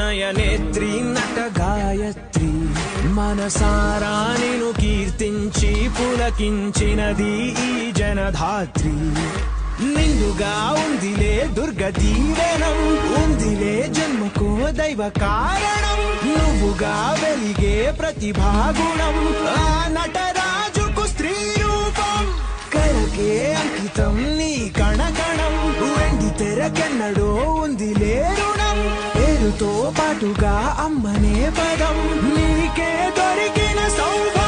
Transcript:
నయనేత్రి నట గాయత్రి మనసారా నిను కీర్తించి పులకించినది ఈ జనధాత్రి నిండుగా ఉందిలే దుర్గ దీవెనం ఉందిలే జన్మకో దైవ కారణం నువ్వుగా వెలిగే ప్రతిభాగుణం ఆ నటరాజుకు స్త్రీ రూపం కలకే అంకితం నీ కణకణం వెండి తెరకెన్నడో ఉందిలే రుణం పేరుతో పాటుగా అమ్మనే పదం నీకే దొరికిన సౌభాగ్యం